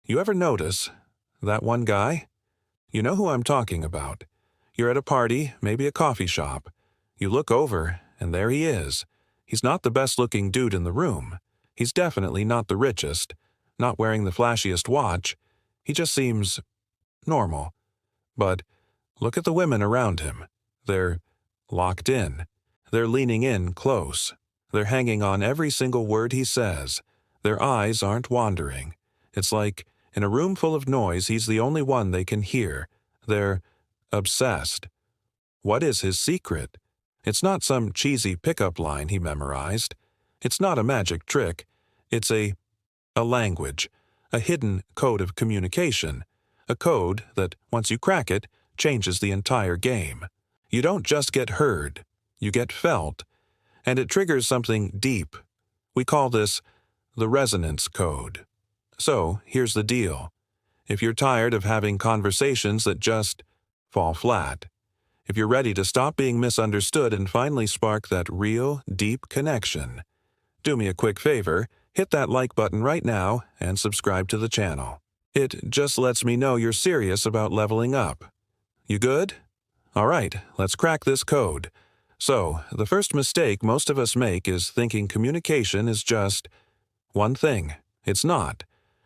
You ever notice that one guy? You know who I'm talking about. You're at a party, maybe a coffee shop. You look over, and there he is. He's not the best-looking dude in the room. He's definitely not the richest, not wearing the flashiest watch. He just seems normal. But look at the women around him. They're locked in. They're leaning in close. They're hanging on every single word he says. Their eyes aren't wandering. It's like, in a room full of noise, he's the only one they can hear. They're obsessed. What is his secret? It's not some cheesy pickup line he memorized. It's not a magic trick. It's a language, a hidden code of communication, a code that, once you crack it, changes the entire game. You don't just get heard, you get felt, and it triggers something deep. We call this the resonance code. So, here's the deal. If you're tired of having conversations that just fall flat, if you're ready to stop being misunderstood and finally spark that real, deep connection, do me a quick favor, hit that like button right now and subscribe to the channel. It just lets me know you're serious about leveling up. You good? All right, let's crack this code. So, the first mistake most of us make is thinking communication is just one thing. It's not.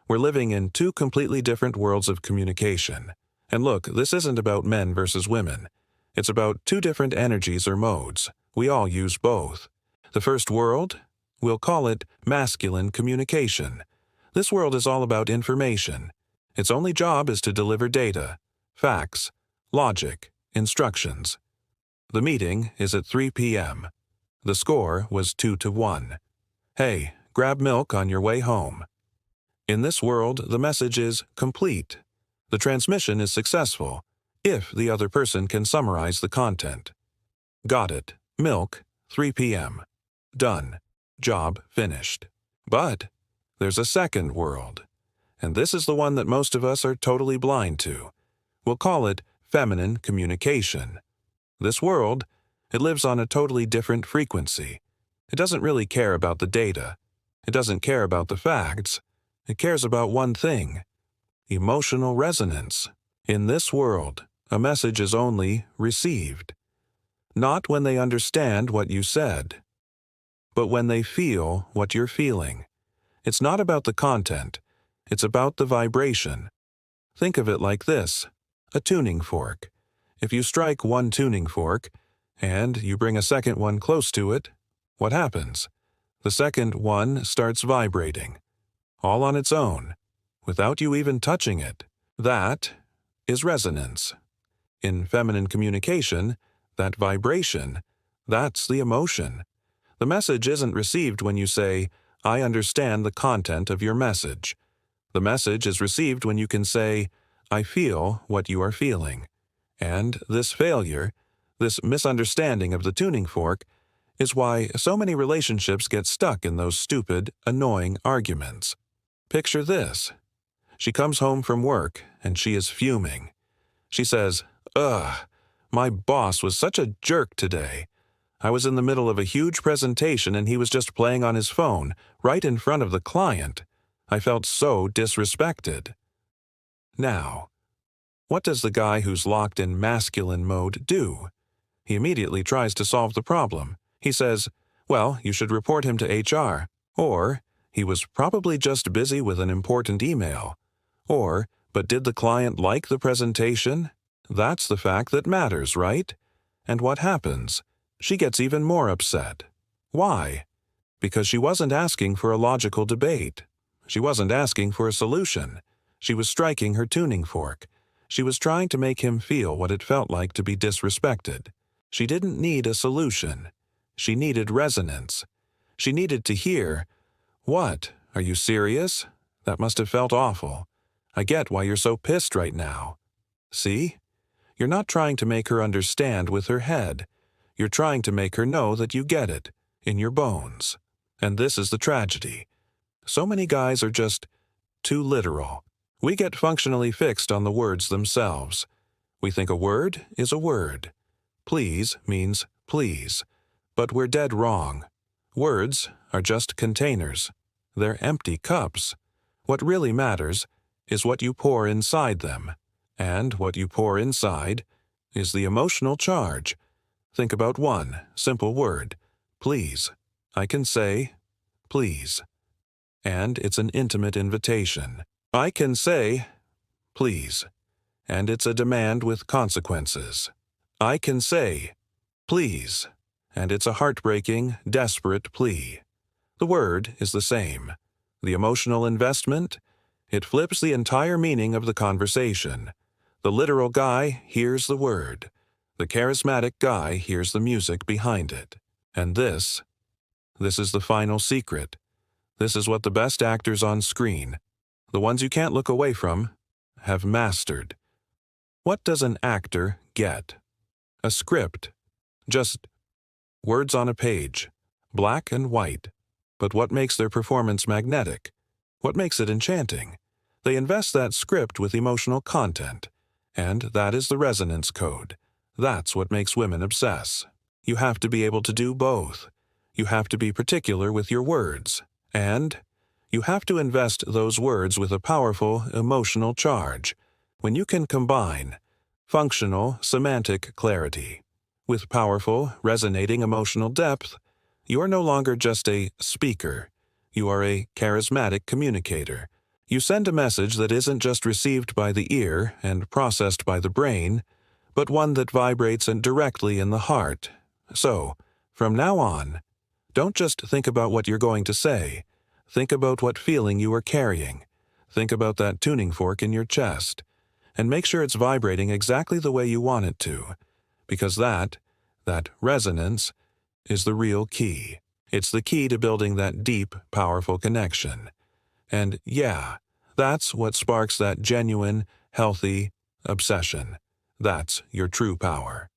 We're living in two completely different worlds of communication. And look, this isn't about men versus women. It's about two different energies or modes. We all use both. The first world? We'll call it masculine communication. This world is all about information. Its only job is to deliver data, facts, logic, instructions. The meeting is at 3 p.m. The score was 2-1. Hey, grab milk on your way home. In this world, the message is complete. The transmission is successful if the other person can summarize the content. Got it. Milk, 3 p.m. Done. Job finished. But there's a second world, and this is the one that most of us are totally blind to. We'll call it feminine communication. This world, it lives on a totally different frequency. It doesn't really care about the data. It doesn't care about the facts. It cares about one thing: emotional resonance. In this world, a message is only received. Not when they understand what you said, but when they feel what you're feeling. It's not about the content. It's about the vibration. Think of it like this: a tuning fork. If you strike one tuning fork, and you bring a second one close to it, what happens? The second one starts vibrating, all on its own, without you even touching it. That is resonance. In feminine communication, that vibration, that's the emotion. The message isn't received when you say, "I understand the content of your message." The message is received when you can say, "I feel what you are feeling." And this failure, this misunderstanding of the tuning fork, is why so many relationships get stuck in those stupid, annoying arguments. Picture this. She comes home from work, and she is fuming. She says, "Ugh, my boss was such a jerk today. I was in the middle of a huge presentation and he was just playing on his phone, right in front of the client. I felt so disrespected." Now, what does the guy who's locked in masculine mode do? He immediately tries to solve the problem. He says, "Well, you should report him to HR." Or, "He was probably just busy with an important email." Or, "But did the client like the presentation?" That's the fact that matters, right? And what happens? She gets even more upset. Why? Because she wasn't asking for a logical debate. She wasn't asking for a solution. She was striking her tuning fork. She was trying to make him feel what it felt like to be disrespected. She didn't need a solution. She needed resonance. She needed to hear, "What? Are you serious? That must have felt awful. I get why you're so pissed right now." See? You're not trying to make her understand with her head. You're trying to make her know that you get it, in your bones. And this is the tragedy. So many guys are just too literal. We get functionally fixed on the words themselves. We think a word is a word. Please means please. But we're dead wrong. Words are just containers. They're empty cups. What really matters is what you pour inside them, and what you pour inside is the emotional charge. Think about one simple word, please. I can say, please. And it's an intimate invitation. I can say, please. And it's a demand with consequences. I can say, please. And it's a heartbreaking, desperate plea. The word is the same. The emotional investment, it flips the entire meaning of the conversation. The literal guy hears the word. The charismatic guy hears the music behind it. And this is the final secret. This is what the best actors on screen, the ones you can't look away from, have mastered. What does an actor get? A script. Just words on a page, black and white. But what makes their performance magnetic? What makes it enchanting? They invest that script with emotional content. And that is the resonance code. That's what makes women obsess. You have to be able to do both. You have to be particular with your words. And you have to invest those words with a powerful emotional charge. When you can combine functional, semantic clarity with powerful, resonating emotional depth, you are no longer just a speaker. You are a charismatic communicator. You send a message that isn't just received by the ear and processed by the brain, but one that vibrates directly in the heart. So, from now on, don't just think about what you're going to say. Think about what feeling you are carrying. Think about that tuning fork in your chest. And make sure it's vibrating exactly the way you want it to. Because that resonance, is the real key. It's the key to building that deep, powerful connection. And yeah, that's what sparks that genuine, healthy obsession. That's your true power.